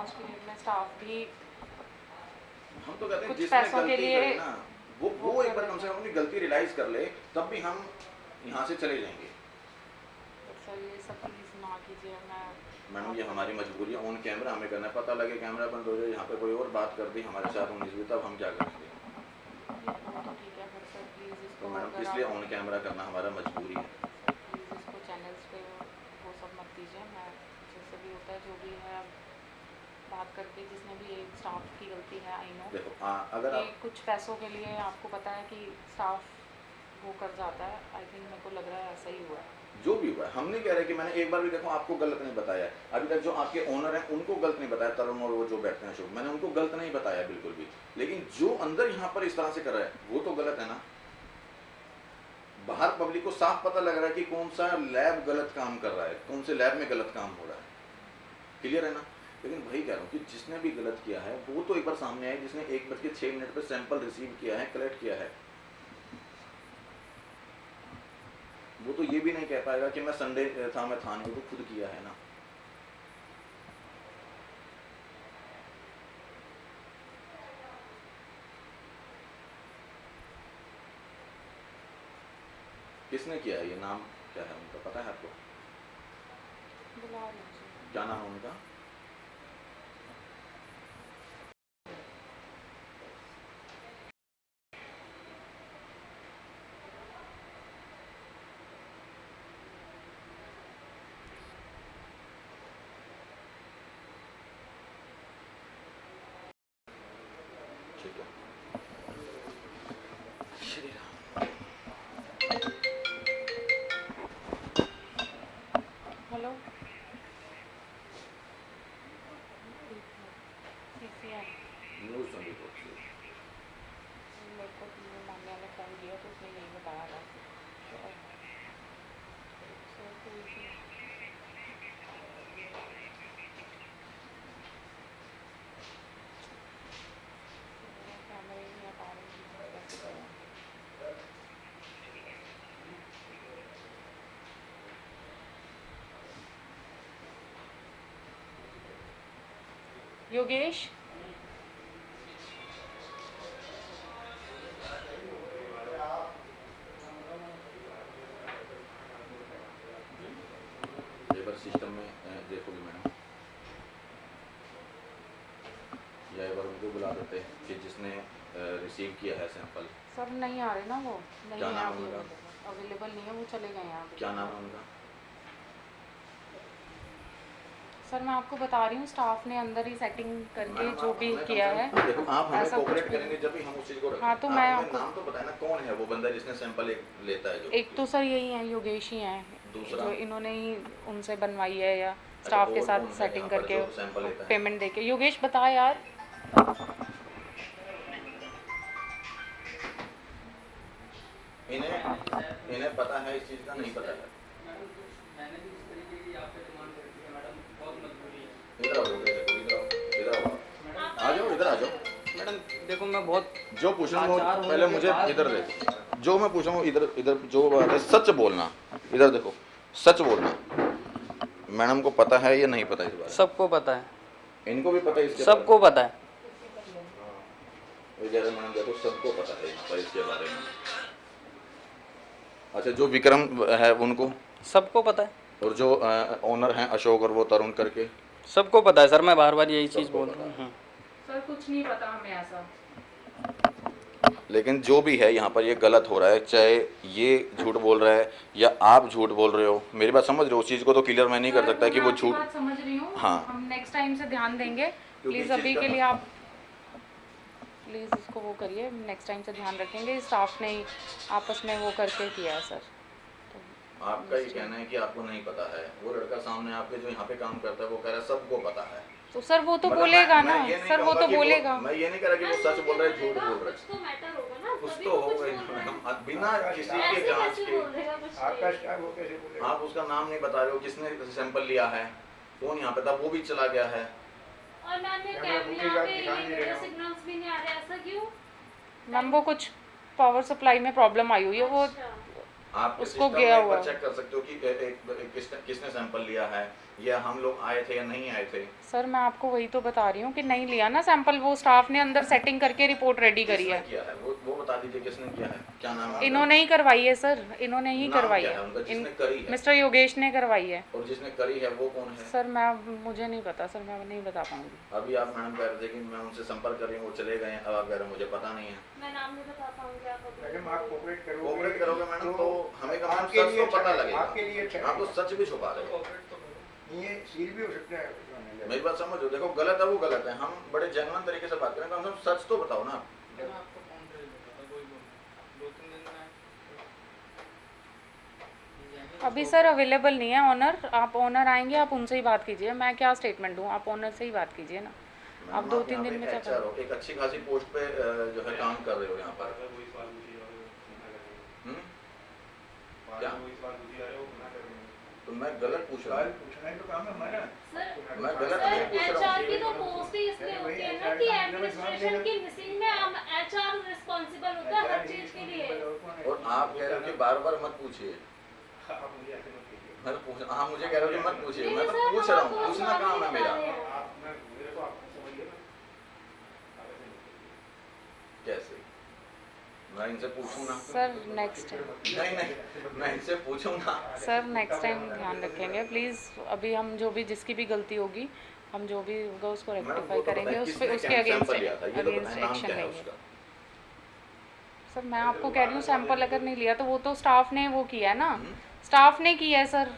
आज की डेट में स्टाफ भी हम तो कहते हैं कुछ जिसने पैसों के गलती लिए करी ना वो एक बार कम से कम अपनी गलती रियलाइज कर ले, तब भी हम यहाँ से चले जाएंगे। तो सर ये सब प्लीज़ ना कीजिए। मैं मैडम ये हमारी मजबूरी है, ऑन कैमरा हमें करना है, पता लगे कैमरा बंद हो जाए, यहाँ पे कोई और बात कर दी हमारे साथ 19 तब हम क्या करेंगे? तो ठीक है फिर सर प्लीज़ तो इसको मैडम अगर इसलिए आप ऑन कैमरा करना हमारा मजबूरी है। प्लीज़ इसको चैनल्स पे वो सब मत दीजिए। मैं जैसे भी होता है जो भी है बात करके, जिसने भी एक स्टाफ की गलती है आई नो देखो अगर कि आप कुछ पैसों के लिए आपको पता है कि स्टाफ वो कर जाता है। आई थिंक मेरे को लग रहा है ऐसा ही हुआ है। जो भी हुआ है, हम नहीं कह रहे कि मैंने एक बार भी देखो आपको गलत नहीं बताया है। अभी तक जो आपके ओनर हैं उनको गलत नहीं बताया, तरुण और वो जो बैठते हैं अशोक, मैंने उनको गलत नहीं बताया बिल्कुल भी। लेकिन जो अंदर यहाँ पर इस तरह से कर रहा है वो तो गलत है ना। बाहर पब्लिक को साफ पता लग रहा है कि कौन सा लैब गलत काम कर रहा है, कौन से लैब में गलत काम हो रहा है, क्लियर है ना। लेकिन वही कह रहा हूँ कि जिसने भी गलत किया है वो तो एक बार सामने आए, जिसने 1:06 पे सैंपल रिसीव किया है, कलेक्ट किया है, वो तो ये भी नहीं कह पाएगा कि मैं संडे था मैं था नहीं, वो तो खुद किया है ना। किसने किया है, ये नाम क्या है उनका पता है आपको? बुला रही हूँ सर। क्या नाम है उनका? ठीक है, Shri Ram. Hello CCI news twenty four से। मेरे को मामले ने फ़ोन किया तो उसने यही बताया था। सर कोई भी कैमरे नहीं हटा रही हूँ, कैसे करूँ? योगेश लेबर सिस्टम में देखोगे मैडम, या एक बार उनको बुला देते हैं कि जिसने रिसीव किया है सैंपल। सर नहीं आ रहे ना, वो नहीं क्या है नाम अभी है उनका? अवेलेबल नहीं है, वो चले गए हैं अभी। क्या नाम है उनका? सर मैं आपको बता रही हूँ स्टाफ ने अंदर ही सेटिंग करके मैडम, जो आप भी हमें किया कम से है कम- देखो आप हमें ऐसा कुछ कोऑपरेट भी करेंगे जब भी हम उस चीज को रखें। हाँ, तो आप मैं हमें आपको- नाम तो बताए ना, कौन है वो बंदा जिसने सैंपल लेता है जो? एक तो सर यही है योगेश ही हैं दूसरा? जो इन्होंने ही उनसे बनवाई है या स्टाफ के और साथ कौन है सेटिंग यहाँ पर करके जो सैंपल लेता है? पेमेंट देके। योगेश बता यार। इन्हें पता है इस चीज का? नहीं पता है। इधर आओ, इधर आओ, आ जाओ, इधर आ जाओ। मैडम देखो मैं बहुत जो पूछ रहा हूँ आचार वो होने पहले के मुझे बाद इधर देखो, जो मैं पूछ रहा हूँ इधर इधर जो बात है सच बोलना। इधर देखो, सच बोलना। मैडम को पता है या नहीं पता इस बारे सबको पता है, में? इनको भी पता है इसके सबको पता है। बारे में? मैडम देखो सबको पता है यहाँ पर इसके बारे में। अच्छा, जो विक्रम है उनको, सबको पता है, और जो ओनर हैं अशोक और वो तरुण करके, सबको पता है सर। मैं बार बार यही चीज़ सबको बोल पता रहा हूँ। सर कुछ नहीं पता हमें ऐसा। लेकिन जो भी है यहाँ पर ये गलत हो रहा है, चाहे ये झूठ बोल रहा है या आप झूठ बोल रहे हो। मेरी बात समझ रहे हो? उस चीज़ को तो क्लियर मैं नहीं कर सकता कि वो झूठ। बात समझ रही हूँ। हाँ। हम नेक्स्ट टाइम से ध्यान देंगे। क्योंकि प्लीज़ इस अभी चीज़ के का- लिए आप प्लीज़ इसको वो करिए, नेक्स्ट टाइम से ध्यान रखेंगे। स्टाफ ने ही आपस में वो करके किया है सर। आपका ये कहना है कि आपको नहीं पता है। वो लड़का सामने आपके जो यहाँ पे काम करता है वो कह रहा है सबको पता है। तो सर वो तो मतलब बोलेगा मैं ना, ये नहीं सर वो कहूँगा तो कि बोलेगा। मैं ये नहीं कह रहा कि वो सच बोल रहा है झूठ बोल रहा कुछ तो मैटर होगा ना, है। कुछ तभी तो वो होगा कुछ ही बोल रहा है। मैडम, बिना किसी के ऐसे जांच कैसे के। बोल देगा कुछ आपका नहीं। स्टाफ वो कैसे बोलेगा? आप उसका नाम नहीं बता रहे हो, किसने सैंपल लिया है, कौन यहाँ पे था, वो भी चला गया है। और मैम ये कैमरा कैमरे फुटेज यहाँ आप पे दिखा नहीं रहे हो। सिग्नल्स भी नहीं आ रहे, ऐसा क्यों? मैम वो कुछ पावर सप्लाई में प्रॉब्लम आई हुई है, वो अच्छा। आप उसको सिस्टम गया में एक हुआ बार है। चेक कर सकते हो कि किसने सैंपल लिया है या हम लोग आए थे या नहीं आए थे? सर मैं आपको वही तो बता रही हूँ कि नहीं लिया ना सैंपल, वो स्टाफ ने अंदर सेटिंग करके रिपोर्ट रेडी करी किसने है। किया है वो बता दीजिए, किसने किया है, क्या नाम है? इन्होंने ही करवाई है सर, इन्होंने ही नाम करवाई क्या है, है उनका जिसने करी है? मिस्टर योगेश ने करवाई है। और जिसने करी है वो कौन है? सर मुझे नहीं पता सर, मैं नहीं बता पाऊंगी। अभी आप मैडम कह रहे थे कि मैं उनसे संपर्क कर रही हूँ, वो चले गए हैं, अब आप कह रहे हैं मुझे पता नहीं है। मैं नाम नहीं बता पाऊंगी आपको। मैडम आप कोऑपरेट कोऑपरेट करोगे मैडम तो हमें कम से कम आपके सच लिए तो पता अच्छा- लगेगा। आपके लिए अच्छा आप तो सच भी छुपा रहे हो। ये सील भी हो सकता है। मेरी बात समझो, देखो गलत है वो गलत है, हम बड़े जेन्युइन तरीके से बात करें, कम से कम सच तो बताओ ना। अभी सर अवेलेबल नहीं है ऑनर, आप ऑनर आएंगे आप उनसे ही बात कीजिए, मैं क्या स्टेटमेंट दूँ, आप ऑनर से ही बात कीजिए ना। आप 2-3 दिन में HR क्या हो, एक अच्छी खासी पोस्ट पे जो है काम कर रहे हो यहाँ पर। क्या? तो मैं गलत पूछ रहा हूँ? पूछना ही तो काम है हमारा। सर मैं गलत नहीं पूछ रहा HR हूँ। की तो पोस्ट ही इसलिए होती है ना कि एडमिनिस्ट्रेशन की मिसिंग में हम HR रिस्पांसिबल होता है हर चीज के लिए। और आप कह रहे हो कि बार बार मत पूछिए। मैं तो पूछ, हाँ मुझे कह रहे हो कि मत पूछिए, मैं तो पूछ रहा हूँ, पूछना काम है मेरा। कैसे? मैं इनसे पूछूं ना? सर नेक्स्ट नहीं, मैं इनसे पूछूं ना? सर नेक्स्ट टाइम ध्यान रखेंगे प्लीज़। अभी हम जो भी जिसकी भी गलती होगी हम जो भी होगा उसको रेक्टिफाई करेंगे, उस पे उसके अगेंस्ट एक्शन लेंगे। सर मैं आपको कह रही हूँ सैंपल अगर नहीं लिया तो वो तो स्टाफ ने वो किया है ना, स्टाफ ने किया है सर।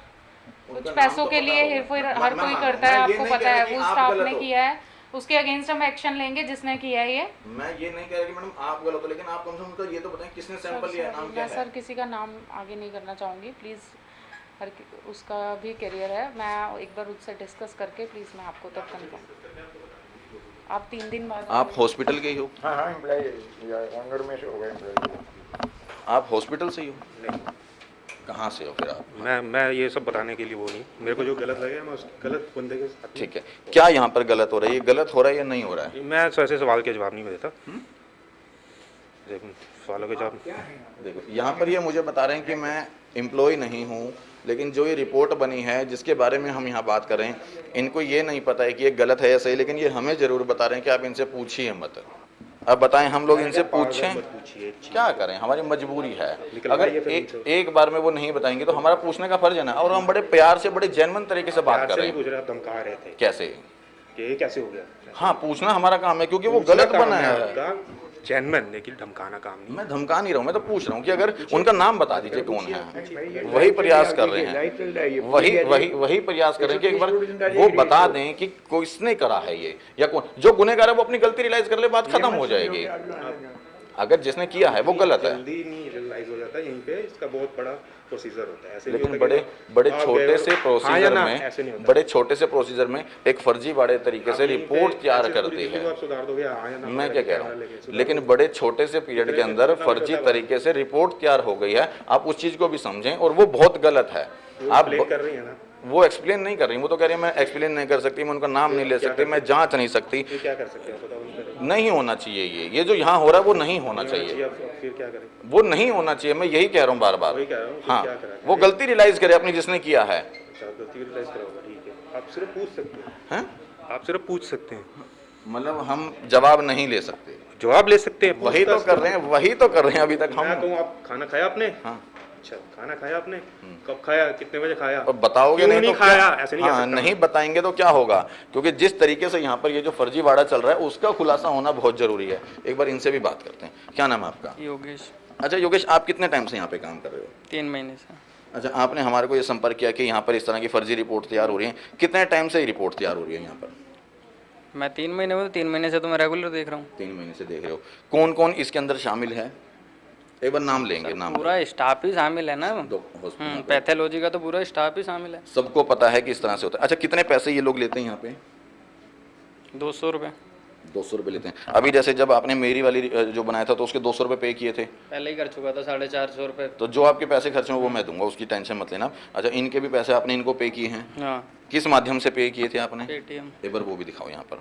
कुछ पैसों के लिए हेरफेर हर कोई करता है, आपको पता है, वो स्टाफ ने किया है, उसके अगेंस्ट हम एक्शन लेंगे जिसने किया है ये। मैं ये नहीं कह रहा कि मैडम आप गलत हो, लेकिन आप कम से कम तो ये तो बताएं किसने सैंपल लिया, नाम क्या मैं है? सर किसी का नाम आगे नहीं करना चाहूँगी प्लीज़, उसका भी करियर है, मैं एक बार उससे डिस्कस करके प्लीज़ मैं आपको तब कंफर्म। आप 3 दिन बाद आप हॉस्पिटल के ही हो? हाँ हाँ एम्प्लॉय ऑनर में से हो गए एम्प्लॉय। आप हॉस्पिटल से ही हो? नहीं, कहाँ से हो फिर आप? मैं ये सब बताने के लिए वो नहीं, मेरे को जो गलत लगे मैं उस गलत बंदे के साथ। ठीक है, क्या यहाँ पर गलत हो रहा है? ये गलत हो रहा है या नहीं हो रहा है? मैं ऐसे सवाल के जवाब नहीं देता। सवालों के जवाब देखो यहाँ पर ये मुझे बता रहे हैं कि मैं एम्प्लॉय नहीं हूँ, लेकिन जो ये रिपोर्ट बनी है जिसके बारे में हम यहाँ बात कर रहे हैं, इनको ये नहीं पता है कि ये गलत है या सही, लेकिन ये हमें ज़रूर बता रहे हैं कि आप इनसे पूछिए मत। अब बताएं हम लोग इनसे पूछें क्या करें, हमारी मजबूरी है। अगर एक बार में वो नहीं बताएंगे तो हमारा पूछने का फर्ज है ना, और हम बड़े प्यार से बड़े जेन्युइन तरीके से बात कर रहे हैं। पूछ रहे, आप धमका रहे थे कैसे? कि ये कैसे हो गया? हाँ पूछना हमारा काम है, क्योंकि वो गलत बना है। जेन्युइन, लेकिन धमकाना काम नहीं। मैं धमका नहीं रहा हूँ, मैं तो पूछ रहा हूँ कि अगर उनका नाम बता दीजिए कौन है। वही प्रयास कर रहे हैं, वही प्रयास कर रहे हैं कि एक बार वो बता दें कि किसने करा है ये, या कौन जो गुनहगार है वो अपनी गलती रियलाइज कर ले, बात खत्म हो जाएगी। अगर जिसने किया है वो गलत है, जल्दी नहीं रियलाइज हो जाता, यहीं पे इसका बहुत बड़ा प्रोसीजर होता है। ऐसे नहीं लेकिन होता कि बड़े आप छोटे गए से हो, हाँ या प्रोसीजर ना, में, ऐसे नहीं होता। बड़े छोटे से प्रोसीजर में एक फर्जीवाड़े तरीके से आप यहीं रिपोर्ट पे तैयार ऐसे करती पूरी है। आप सुधार दोगे, हाँ या ना, मैं क्या कह रहा लेके हूँ, सुधार लेकिन दोगे। बड़े छोटे से पीरियड के अंदर फर्जी तरीके से रिपोर्ट तैयार हो गई है, आप उस चीज को भी समझें, और वो बहुत गलत है। आप प्ले कर रही है ना, वो एक्सप्लेन नहीं कर रही, वो तो कह रही है मैं एक्सप्लेन नहीं कर सकती, मैं उनका नाम नहीं ले सकती, मैं जांच नहीं सकती। फिर क्या कर सकते हैं बताओ उनको? नहीं होना चाहिए ये जो यहाँ हो रहा है वो नहीं होना चाहिए, फिर क्या करें? वो नहीं होना चाहिए। मैं यही कह रहा हूँ बार बार। वही कह रहा हूँ, फिर हाँ क्या करा? वो गलती रियलाइज करे अपनी जिसने किया है। अच्छा, गलती रियलाइज करोगे, ठीक है। आप सिर्फ पूछ सकते हैं, हैं? आप सिर्फ पूछ सकते हैं, मतलब हम जवाब नहीं ले सकते। जवाब ले सकते हैं। वही तो कर रहे हैं, वही तो कर रहे हैं अभी तक मैं हम। कहूँ आप खाना खाया आपने? हाँ। अच्छा, खाना खाया आपने? कब खाया, कितने बजे खाया? और बताओगे क्यों नहीं तो खाया? क्या? ऐसे नहीं कह हाँ, सकता। नहीं बताएंगे तो क्या होगा, क्योंकि जिस तरीके से यहाँ पर ये जो फर्जीवाड़ा चल रहा है उसका खुलासा होना बहुत जरूरी है। एक बार इनसे भी बात करते हैं। क्या नाम है आपका? योगेश। अच्छा योगेश, आप कितने टाइम से यहाँ पे काम कर रहे हो? 3 महीने से। अच्छा, आपने हमारे को ये संपर्क किया कि यहाँ पर इस तरह की फर्जी रिपोर्ट तैयार हो रही है, कितने टाइम से ये रिपोर्ट तैयार हो रही है यहाँ पर? मैं 3 महीने में, 3 महीने से तो मैं रेगुलर देख रहा हूँ। 3 महीने से देख रहे हो। कौन कौन इसके अंदर शामिल है? एक बार नाम लेंगे, नाम पूरा स्टाफ ही शामिल है ना। दो हॉस्पिटल। पैथोलॉजी का तो पूरा स्टाफ ही शामिल है। सबको पता है कि इस तरह से होता है। अच्छा, कितने पैसे ये लोग लेते हैं यहाँ पे? 200 रुपये 200 रुपये लेते हैं। अभी जैसे जब आपने मेरी वाली जो बनाया था तो उसके 200 रुपये पे किए थे, पहले ही कर चुका था, 450 रुपये। तो जो आपके पैसे खर्च हों वो मैं दूंगा, उसकी टेंशन मत लेना। अच्छा, इनके भी पैसे आपने इनको पे किए हैं? हाँ, किस माध्यम से पे किए थे आपने? पेटीएम। एक बार वो भी दिखाओ यहाँ पर।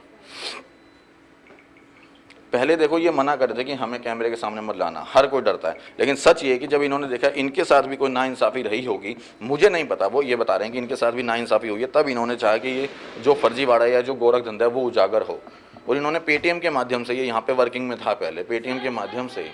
पहले देखो ये मना कर रहे थे कि हमें कैमरे के सामने मत लाना, हर कोई डरता है, लेकिन सच ये है कि जब इन्होंने देखा इनके साथ भी कोई नाइंसाफ़ी रही होगी, मुझे नहीं पता, वो ये बता रहे हैं कि इनके साथ भी नाइंसाफ़ी हुई है, तब इन्होंने चाहा कि ये जो फर्जीवाड़ा या जो गोरख धंधा है वो उजागर हो। और इन्होंने पेटीएम के माध्यम से, ये यहाँ पे वर्किंग में था पहले, पेटीएम के माध्यम से,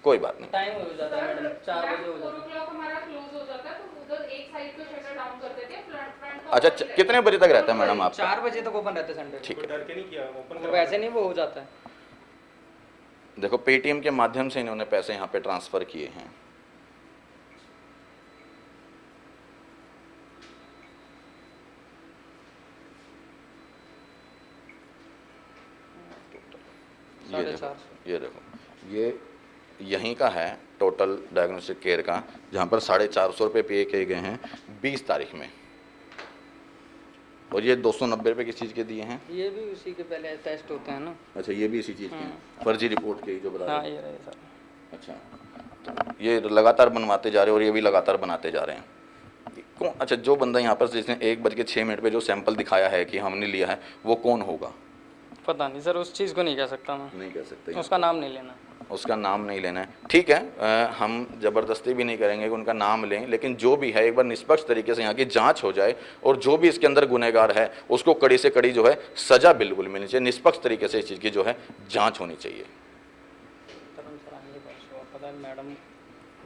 कोई बात नहीं। टाइम हो जाता है मैडम, 4 बजे हो 4 जाता है। o'clock हमारा क्लोज हो जाता है, तो उधर एक साइड को शटर डाउन कर देते हैं, फ्रंट अच्छा, कितने बजे तक रहता है मैडम आपका? 4 बजे तक ओपन रहते संडे। ठीक है, डर के नहीं किया, ओपन तो वैसे नहीं वो हो जाता है। देखो पेटीएम के माध्यम से इन्होंने पैसे यहाँ पे ट्रांसफ़र किए हैं। ये देखो, 450। ये देखो, ये यहीं का है टोटल डायग्नोस्टिक केयर का, जहाँ पर 450 रुपये पे किए गए हैं 20 तारीख में। और ये 290 रुपये किस चीज़ के दिए हैं? ये भी उसी के पहले टेस्ट होते हैं ना। अच्छा, ये भी इसी चीज़ के हैं, फर्जी रिपोर्ट के जो बता हाँ रहे हैं। ये रहे सर। अच्छा, तो ये लगातार बनवाते जा रहे हैं और ये भी लगातार बनाते जा रहे हैं। कौन? अच्छा, जो बंदा यहाँ पर जिसने 1:06 पे जो सैंपल दिखाया है कि हमने लिया है, वो कौन होगा? पता नहीं सर, उस चीज़ को नहीं कह सकता मैं, नहीं कह सकते, उसका नाम नहीं लेना। उसका नाम नहीं लेना है, ठीक है। हम ज़बरदस्ती भी नहीं करेंगे कि उनका नाम लें, लेकिन जो भी है एक बार निष्पक्ष तरीके से यहाँ की जांच हो जाए और जो भी इसके अंदर गुनहगार है उसको कड़ी से कड़ी जो है सज़ा बिल्कुल मिलनी चाहिए। निष्पक्ष तरीके से इस चीज़ की जो है जांच होनी चाहिए। तरम सर आएंगे परसों, पता है मैडम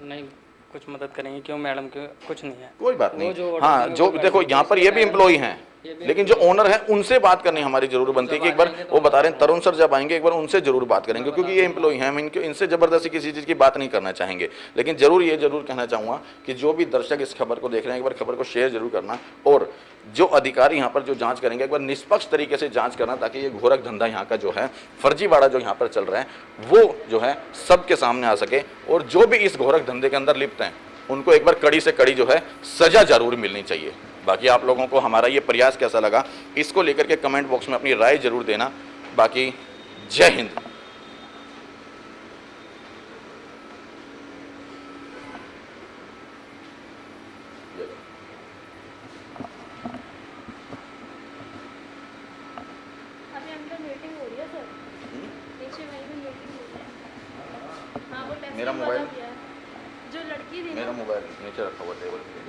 नहीं कुछ मदद करेंगे, क्यों मैडम के कुछ नहीं है। कोई बात वो नहीं। जो order हाँ, देंगे जो वो देखो मैडम यहाँ पर ये भी मैडम- एम्प्लॉई हैं, ये भी लेकिन जो ओनर है उनसे बात करनी हमारी जरूर बनती है कि एक बार वो बता रहे हैं तरुण सर जब आएंगे एक बार उनसे जरूर बात करेंगे, क्योंकि ये एम्प्लॉई हैं, हम इनसे ज़बरदस्ती किसी चीज़ की बात नहीं करना चाहेंगे। लेकिन जरूर ये जरूर कहना चाहूँगा कि जो भी दर्शक इस खबर को देख रहे हैं एक बार खबर को शेयर जरूर करना, और जो अधिकारी यहाँ पर जो जांच करेंगे एक बार निष्पक्ष तरीके से जांच करना, ताकि ये घोरक धंधा यहाँ का जो है फर्जीवाड़ा जो यहाँ पर चल रहा है वो जो है सबके सामने आ सके, और जो भी इस घोरक धंधे के अंदर लिप्त हैं उनको एक बार कड़ी से कड़ी जो है सजा जरूर मिलनी चाहिए। बाकी आप लोगों को हमारा ये प्रयास कैसा लगा इसको लेकर के कमेंट बॉक्स में अपनी राय जरूर देना। बाकी जय हिंद। अभी अंदर मीटिंग हो रही है सर, नीचे वहीं भी मीटिंग हो रही है। हाँ वो टेस्ट मेरा वाला मोबाइल? भी है, जो लड़की थी ना मेरा मोबाइल नीचे रखा हुआ टेबल पे।